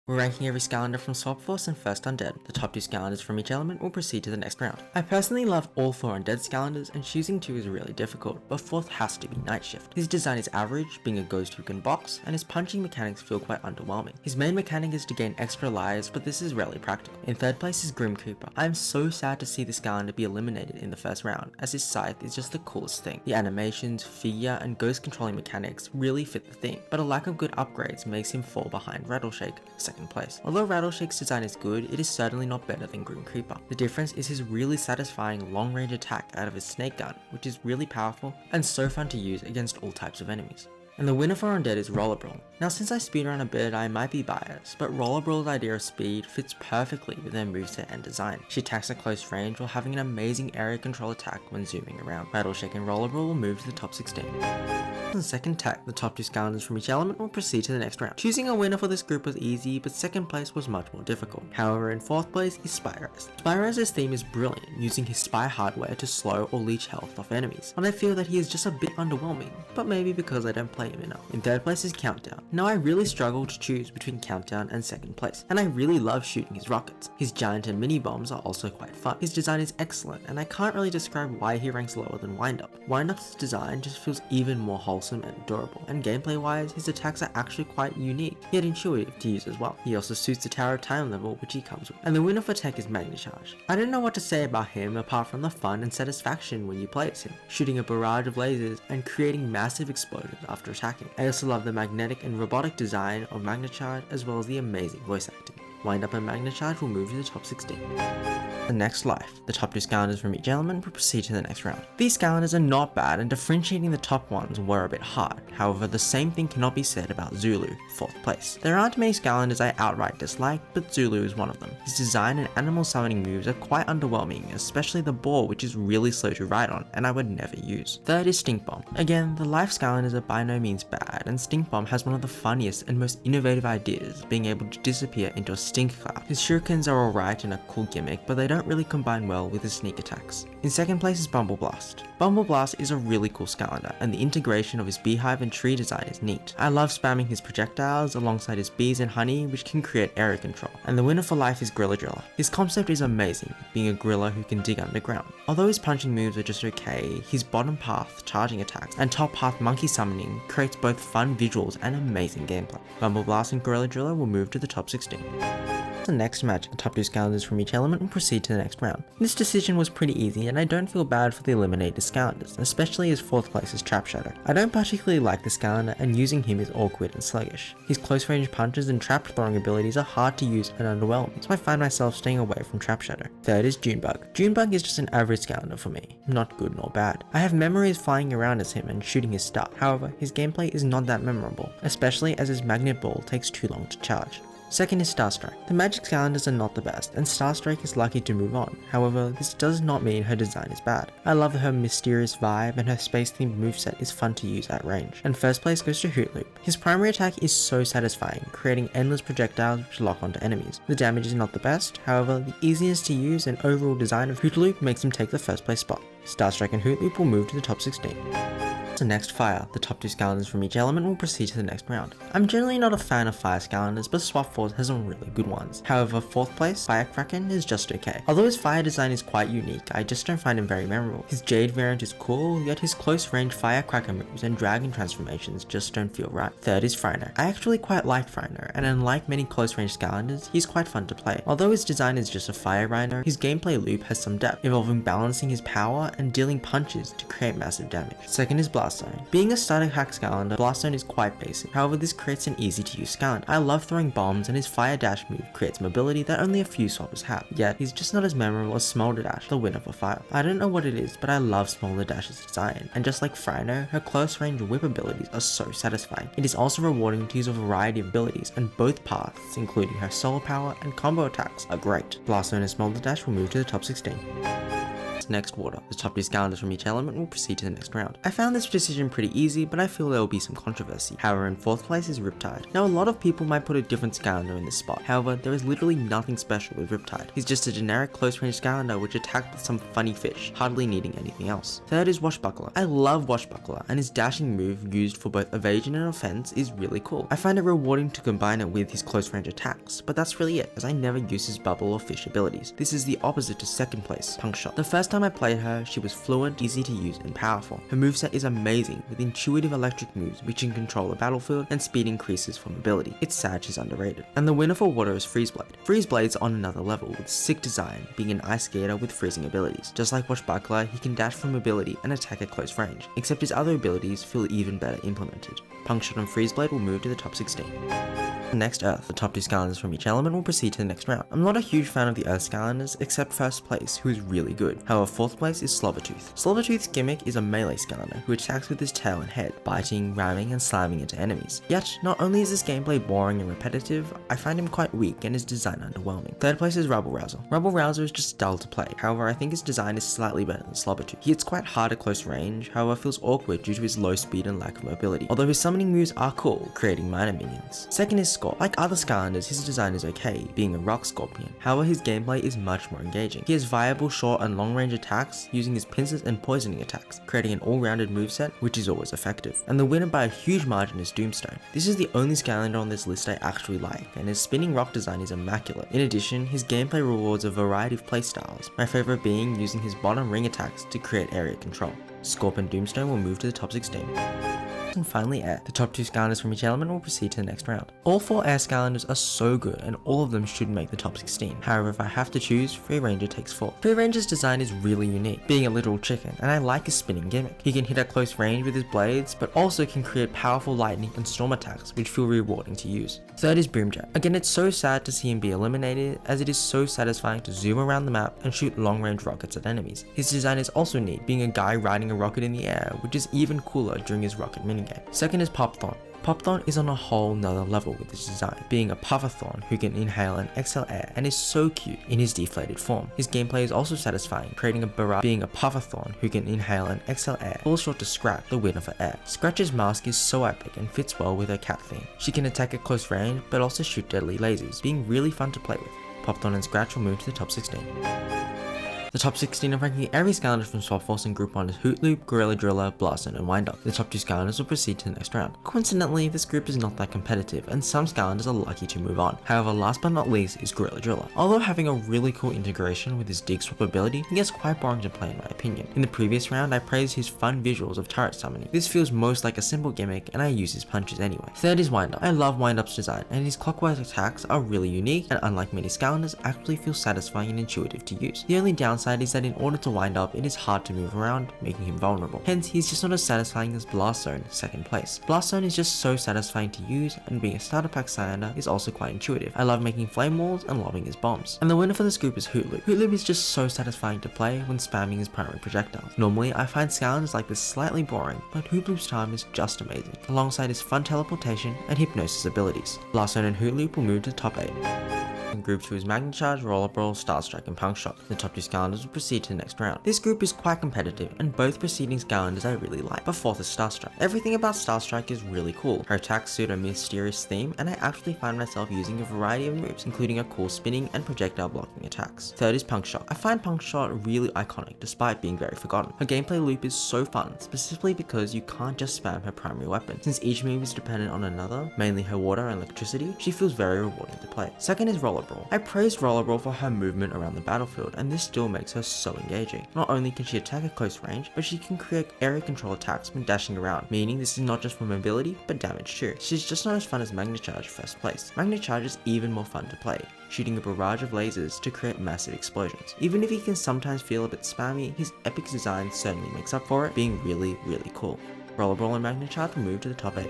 We're ranking every Scalander from Swap Force and First Undead. The top 2 Scalanders from each element will proceed to the next round. I personally love all 4 Undead Scalanders, and choosing 2 is really difficult, but 4th has to be Night Shift. His design is average, being a ghost who can box, and his punching mechanics feel quite underwhelming. His main mechanic is to gain extra lives, but this is rarely practical. In 3rd place is Grim Creeper. I am so sad to see this Scalander be eliminated in the first round, as his scythe is just the coolest thing. The animations, figure, and ghost controlling mechanics really fit the theme, but a lack of good upgrades makes him fall behind Rattleshake, 2nd place. Although Rattleshake's design is good, it is certainly not better than Grim Creeper. The difference is his really satisfying long-range attack out of his snake gun, which is really powerful and so fun to use against all types of enemies. And the winner for Undead is Roller Brawl. Now, since I speedrun a bit, I might be biased, but Roller Brawl's idea of speed fits perfectly with her moveset and design. She attacks at close range while having an amazing area control attack when zooming around. Rattleshake and Roller Brawl will move to the top 16. In the second tech, the top 2 Scalanders from each element will proceed to the next round. Choosing a winner for this group was easy, but 2nd place was much more difficult. However, in 4th place is Spyrise. Spyrise's theme is brilliant, using his spy hardware to slow or leech health off enemies, and I feel that he is just a bit underwhelming, but maybe because I don't play him enough. In 3rd place is Countdown. Now, I really struggle to choose between Countdown and 2nd place, and I really love shooting his rockets. His giant and mini bombs are also quite fun. His design is excellent, and I can't really describe why he ranks lower than Windup. Windup's design just feels even more wholesome and adorable, and gameplay wise, his attacks are actually quite unique, yet intuitive to use as well. He also suits the Tower of Time level which he comes with. And the winner for tech is Magnacharge. I don't know what to say about him apart from the fun and satisfaction when you play as him, shooting a barrage of lasers and creating massive explosions after attacking. I also love the magnetic and robotic design of Magnacharge as well as the amazing voice acting. Windup and Magnacharge will move to the top 16. The next life, the top 2 Scalanders from each element will proceed to the next round. These Scalanders are not bad, and differentiating the top ones were a bit hard. However, the same thing cannot be said about Zulu, 4th place. There aren't many Scalanders I outright dislike, but Zulu is one of them. His design and animal summoning moves are quite underwhelming, especially the boar, which is really slow to ride on and I would never use. 3rd is Stink Bomb. Again, the life Scalanders are by no means bad, and Stink Bomb has one of the funniest and most innovative ideas, being able to disappear into a stink cloud. His shurikens are alright and a cool gimmick, but they don't really combine well with his sneak attacks. In 2nd place is Bumble Blast. Bumble Blast is a really cool Scalander, and the integration of his beehive and tree design is neat. I love spamming his projectiles alongside his bees and honey, which can create area control. And the winner for life is Grilla Driller. His concept is amazing, being a griller who can dig underground. Although his punching moves are just okay, his bottom path charging attacks and top path monkey summoning creates both fun visuals and amazing gameplay. Bumble Blast and Gorilla Driller will move to the top 16. The next match, the top 2 Scalanders from each element will proceed to the next round. This decision was pretty easy, and I don't feel bad for the eliminated Scalanders, especially as 4th place is Trap Shadow. I don't particularly like the Scalander, and using him is awkward and sluggish. His close range punches and trap throwing abilities are hard to use and underwhelming, so I find myself staying away from Trap Shadow. 3rd is Junebug. Junebug is just an average Scalander for me, not good nor bad. I have memories flying around as him and shooting his stuff, however, his gameplay is not that memorable, especially as his magnet ball takes too long to charge. 2nd is Starstrike. The magic Scalanders are not the best, and Starstrike is lucky to move on. However, this does not mean her design is bad. I love her mysterious vibe, and her space-themed moveset is fun to use at range. And 1st place goes to Hoot Loop. His primary attack is so satisfying, creating endless projectiles which lock onto enemies. The damage is not the best, however, the easiest to use and overall design of Hoot Loop makes him take the 1st place spot. Starstrike and Hoot Loop will move to the top 16. The next fire, the top 2 Scalanders from each element will proceed to the next round. I'm generally not a fan of fire Scalanders, but Swap Force has some really good ones. However, 4th place, Firecracken is just okay. Although his fire design is quite unique, I just don't find him very memorable. His Jade variant is cool, yet his close range Firecracker moves and dragon transformations just don't feel right. 3rd is Frino. I actually quite like Frino, and unlike many close range Scalanders, he's quite fun to play. Although his design is just a fire rhino, his gameplay loop has some depth, involving balancing his power and dealing punches to create massive damage. 2nd is Blaststone. Being a static hack Scalander, Blaststone is quite basic, however this creates an easy to use Scalander. I love throwing bombs, and his fire dash move creates mobility that only a few swappers have, yet he's just not as memorable as Smolder Dash, the winner for fire. I don't know what it is, but I love Smolder Dash's design, and just like Frino, her close range whip abilities are so satisfying. It is also rewarding to use a variety of abilities, and both paths, including her solar power and combo attacks, are great. Blaststone and Smolder Dash will move to the top 16. next water. The top 2 Skylanders from each element will proceed to the next round. I found this decision pretty easy, but I feel there will be some controversy. However, in 4th place is Riptide. Now a lot of people might put a different Skylander in this spot. However, there is literally nothing special with Riptide. He's just a generic close range Skylander which attacks with some funny fish, hardly needing anything else. 3rd is Washbuckler. I love Washbuckler, and his dashing move used for both evasion and offense is really cool. I find it rewarding to combine it with his close range attacks, but that's really it, as I never use his bubble or fish abilities. This is the opposite to 2nd place, Punkshot. The first time I played her, she was fluent, easy to use, and powerful. Her moveset is amazing, with intuitive electric moves which can control the battlefield, and speed increases from ability. It's sad she's underrated. And the winner for water is Freezeblade. Freezeblade's on another level, with sick design, being an ice skater with freezing abilities. Just like Washbuckler, he can dash from ability and attack at close range, except his other abilities feel even better implemented. Punkshot and Freezeblade will move to the top 16. Next, Earth. The top 2 Skylanders from each element will proceed to the next round. I'm not a huge fan of the Earth Skylanders, except 1st place, who is really good. However, 4th place is Slobbertooth. Slobbertooth's gimmick is a melee Skylander, who attacks with his tail and head, biting, ramming, and slamming into enemies. Yet, not only is this gameplay boring and repetitive, I find him quite weak and his design underwhelming. 3rd place is Rubble Rouser. Rubble Rouser is just dull to play, however I think his design is slightly better than Slobbertooth. He hits quite hard at close range, however feels awkward due to his low speed and lack of mobility, although his summoning moves are cool, creating minor minions. 2nd is Scorp. Like other Skylanders, his design is okay, being a rock scorpion. However, his gameplay is much more engaging. He has viable short and long range attacks using his pincers and poisoning attacks, creating an all-rounded moveset which is always effective. And the winner by a huge margin is Doomstone. This is the only Skylander on this list I actually like, and his spinning rock design is immaculate. In addition, his gameplay rewards a variety of playstyles, my favorite being using his bottom ring attacks to create area control. Scorp and Doomstone will move to the top 16. And finally Air. The top 2 Skylanders from each element will proceed to the next round. All 4 Air Skylanders are so good and all of them should make the top 16. However, if I have to choose, Free Ranger takes 4. Free Ranger's design is really unique, being a literal chicken, and I like his spinning gimmick. He can hit at close range with his blades, but also can create powerful lightning and storm attacks which feel rewarding to use. 3rd is Boomjet. Again, it's so sad to see him be eliminated, as it is so satisfying to zoom around the map and shoot long range rockets at enemies. His design is also neat, being a guy riding a rocket in the air, which is even cooler during his rocket minigame. 2nd is Popthorn. Popthorn is on a whole nother level with his design, being a pufferthorn who can inhale and exhale air and is so cute in his deflated form. His gameplay is also satisfying, creating a barrage, being a pufferthorn who can inhale and exhale air, falls short to Scratch, the winner for air. Scratch's mask is so epic and fits well with her cat theme. She can attack at close range, but also shoot deadly lasers, being really fun to play with. Popthorn and Scratch will move to the top 16. The top 16 are ranking every Skylander from Swap Force, and Group 1 is Hootloop, Gorilla Driller, Blastoise, and Windup. The top 2 Skylanders will proceed to the next round. Coincidentally, this group is not that competitive, and some Skylanders are lucky to move on. However, last but not least is Gorilla Driller. Although having a really cool integration with his dig swap ability, he gets quite boring to play in my opinion. In the previous round, I praised his fun visuals of turret summoning. This feels most like a simple gimmick, and I use his punches anyway. 3rd is Windup. I love Windup's design, and his clockwise attacks are really unique, and unlike many Skylanders, actually feel satisfying and intuitive to use. The only downside is that in order to wind up, it is hard to move around, making him vulnerable. Hence, he's just not as satisfying as Blast-Zone, 2nd place. Blast-Zone is just so satisfying to use, and being a starter pack Skylander is also quite intuitive. I love making flame walls and lobbing his bombs. And the winner for this group is Hootloop. Hootloop is just so satisfying to play when spamming his primary projectiles. Normally, I find Skylanders like this slightly boring, but Hootloop's time is just amazing, alongside his fun teleportation and hypnosis abilities. Blast-Zone and Hootloop will move to the top 8. Group 2 is Magnacharge, Roller Brawl, Starstruck, and Punkshot. The top 2 Skylanders will proceed to the next round. This group is quite competitive, and both preceding Skylanders I really like, but 4th is Starstruck. Everything about Starstruck is really cool. Her attacks suit a mysterious theme, and I actually find myself using a variety of moves, including a cool spinning and projectile blocking attacks. 3rd is Punkshot. I find Punkshot really iconic, despite being very forgotten. Her gameplay loop is so fun, specifically because you can't just spam her primary weapon. Since each move is dependent on another, mainly her water and electricity, she feels very rewarding to play. 2nd is Roller Brawl. I praised Roller Brawl for her movement around the battlefield, and this still makes her so engaging. Not only can she attack at close range, but she can create area control attacks when dashing around, meaning this is not just for mobility, but damage too. She's just not as fun as Magnacharge 1st place. Magnacharge is even more fun to play, shooting a barrage of lasers to create massive explosions. Even if he can sometimes feel a bit spammy, his epic design certainly makes up for it, being really, really cool. Roller Brawl and Magnacharge will move to the top 8.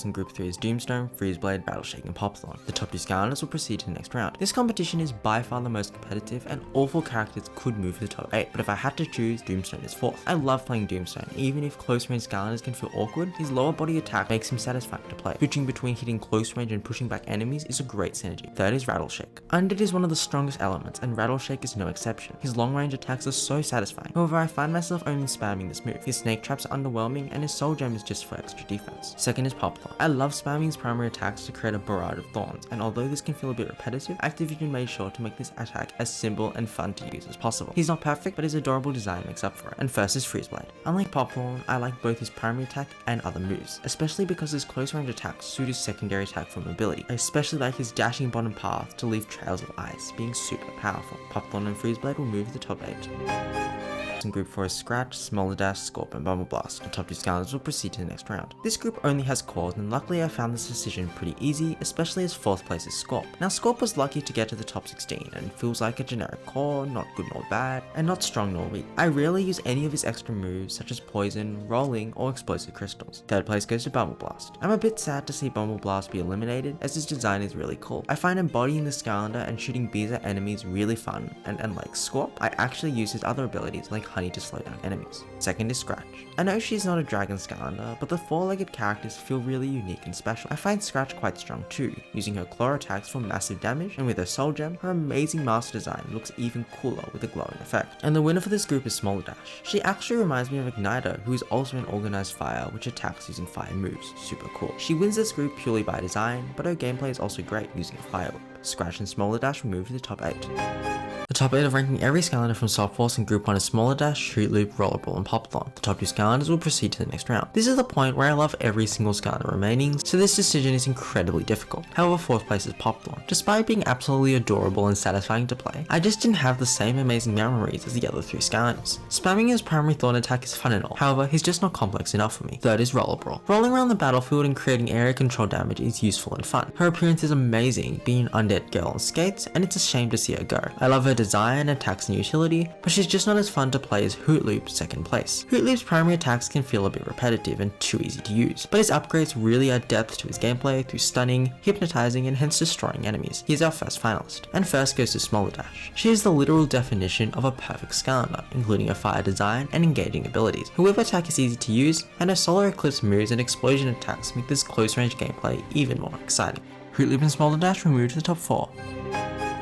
In Group 3 is Doomstone, Freezeblade, Battleshake, and Popthorn. The top 2 Skylanders will proceed to the next round. This competition is by far the most competitive, and all 4 characters could move to the top 8, but if I had to choose, Doomstone is 4th. I love playing Doomstone. Even if close range Skylanders can feel awkward, his lower body attack makes him satisfying to play. Switching between hitting close range and pushing back enemies is a great synergy. Third is Rattleshake. Undead is one of the strongest elements, and Rattleshake is no exception. His long range attacks are so satisfying. However, I find myself only spamming this move. His snake traps are underwhelming, and his soul gem is just for extra defense. Second is Popthorn. I love spamming his primary attacks to create a barrage of thorns, and although this can feel a bit repetitive, Activision made sure to make this attack as simple and fun to use as possible. He's not perfect, but his adorable design makes up for it. And first is Freezeblade. Unlike Popthorn, I like both his primary attack and other moves, especially because his close range attacks suit his secondary attack for mobility. I especially like his dashing bottom path to leave trails of ice, being super powerful. Popthorn and Freezeblade will move to the top 8. In Group 4 is Scratch, Smolderdash, Scorp, and Bumble Blast. The top 2 Skylanders will proceed to the next round. This group only has cores, and luckily I found this decision pretty easy, especially as 4th place is Scorp. Now Scorp was lucky to get to the top 16, and feels like a generic core, not good nor bad, and not strong nor weak. I rarely use any of his extra moves such as Poison, Rolling, or Explosive Crystals. 3rd place goes to Bumble Blast. I'm a bit sad to see Bumble Blast be eliminated, as his design is really cool. I find embodying the Skylander and shooting bees at enemies really fun, and like Scorp, I actually use his other abilities like Honey to slow down enemies. Second is Scratch. I know she's not a Dragon Skylander, but the 4-legged characters feel really unique and special. I find Scratch quite strong too, using her claw attacks for massive damage, and with her soul gem, her amazing master design looks even cooler with a glowing effect. And the winner for this group is Smolderdash. She actually reminds me of Igniter, who is also an organized fire which attacks using fire moves. Super cool. She wins this group purely by design, but her gameplay is also great using a fire whip. Scratch and Smolderdash will move to the top 8. The top 8 of ranking every Skylander from Swap Force in Group 1 is Smolderdash, Shoot Loop, Rollerball, and Popthorn. The top 2 Skylanders will proceed to the next round. This is the point where I love every single Skylander remaining, so this decision is incredibly difficult. However, 4th place is Popthorn. Despite being absolutely adorable and satisfying to play, I just didn't have the same amazing memories as the other 3 Skylanders. Spamming his primary thorn attack is fun and all, however, he's just not complex enough for me. 3rd is Rollerball. Rolling around the battlefield and creating area control damage is useful and fun. Her appearance is amazing, being an undead girl on skates, and it's a shame to see her go. I love her design, attacks, and utility, but she's just not as fun to play as Hoot Loop's 2nd place. Hoot Loop's primary attacks can feel a bit repetitive and too easy to use, but his upgrades really add depth to his gameplay through stunning, hypnotizing, and hence destroying enemies. He's our first finalist. And first goes to Smolderdash. She is the literal definition of a perfect Skylander, including a fire design and engaging abilities. Her whip attack is easy to use, and her solar eclipse moves and explosion attacks make this close range gameplay even more exciting. Hoot Loop and Smolderdash will move to the top 4.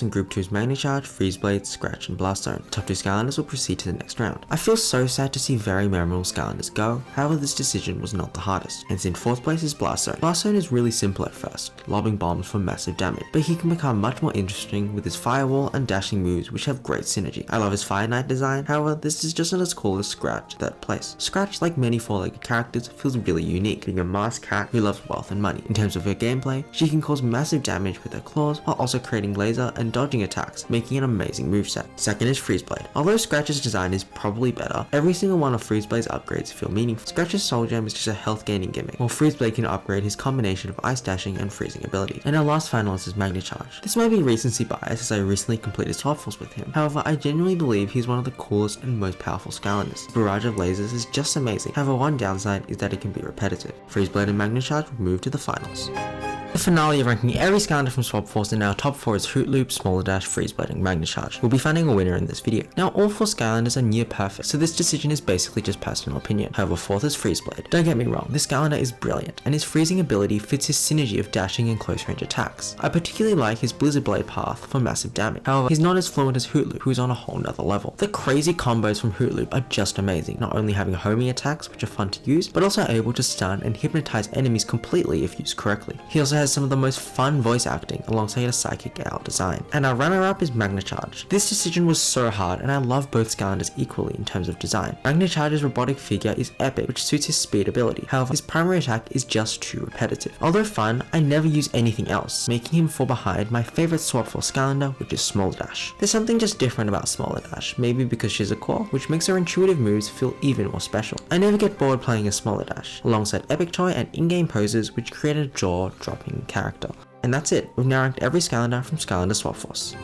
In Group 2 is Magnicharge, Freezeblade, Scratch, and Blastone. The top 2 Skylanders will proceed to the next round. I feel so sad to see very memorable Skylanders go, however this decision was not the hardest. And in 4th place is Blastone. Blastone is really simple at first, lobbing bombs for massive damage, but he can become much more interesting with his firewall and dashing moves which have great synergy. I love his Fire Knight design, however this is just not as cool as Scratch, 3rd place. Scratch, like many 4-legged characters, feels really unique, being a masked cat who loves wealth and money. In terms of her gameplay, she can cause massive damage with her claws while also creating laser and dodging attacks, making an amazing moveset. Second is Freezeblade. Although Scratch's design is probably better, every single one of Freezeblade's upgrades feel meaningful. Scratch's soul gem is just a health gaining gimmick, while Freezeblade can upgrade his combination of ice dashing and freezing abilities. And our last finalist is Magnicharge. This may be recency bias as I recently completed Swap Force with him, however I genuinely believe he's one of the coolest and most powerful Skylanders. The barrage of lasers is just amazing, however one downside is that it can be repetitive. Freezeblade and Magnicharge will move to the finals. The finale of ranking every Skylander from Swap Force in our top 4 is Hoot Loop, Smolderdash, Freezeblade, and Magnicharge. We'll be finding a winner in this video. Now all 4 Skylanders are near perfect, so this decision is basically just personal opinion. However, 4th is Freezeblade. Don't get me wrong, this Skylander is brilliant, and his freezing ability fits his synergy of dashing and close range attacks. I particularly like his Blizzard Blade path for massive damage. However, he's not as fluent as Hoot Loop, who is on a whole nother level. The crazy combos from Hoot Loop are just amazing, not only having homing attacks which are fun to use, but also able to stun and hypnotize enemies completely if used correctly. He also has some of the most fun voice acting alongside a psychic out design. And our runner-up is Magnicharge. This decision was so hard, and I love both Skylanders equally in terms of design. Magnicharge's robotic figure is epic, which suits his speed ability. However, his primary attack is just too repetitive. Although fun, I never use anything else, making him fall behind my favorite Swap Force Skylander, which is Smolderdash. There's something just different about Smolderdash, maybe because she's a core, which makes her intuitive moves feel even more special. I never get bored playing as Smolderdash, alongside Epic Toy and in-game poses which create a jaw-dropping character. And that's it, we've now ranked every Skylander from Skylander Swap Force.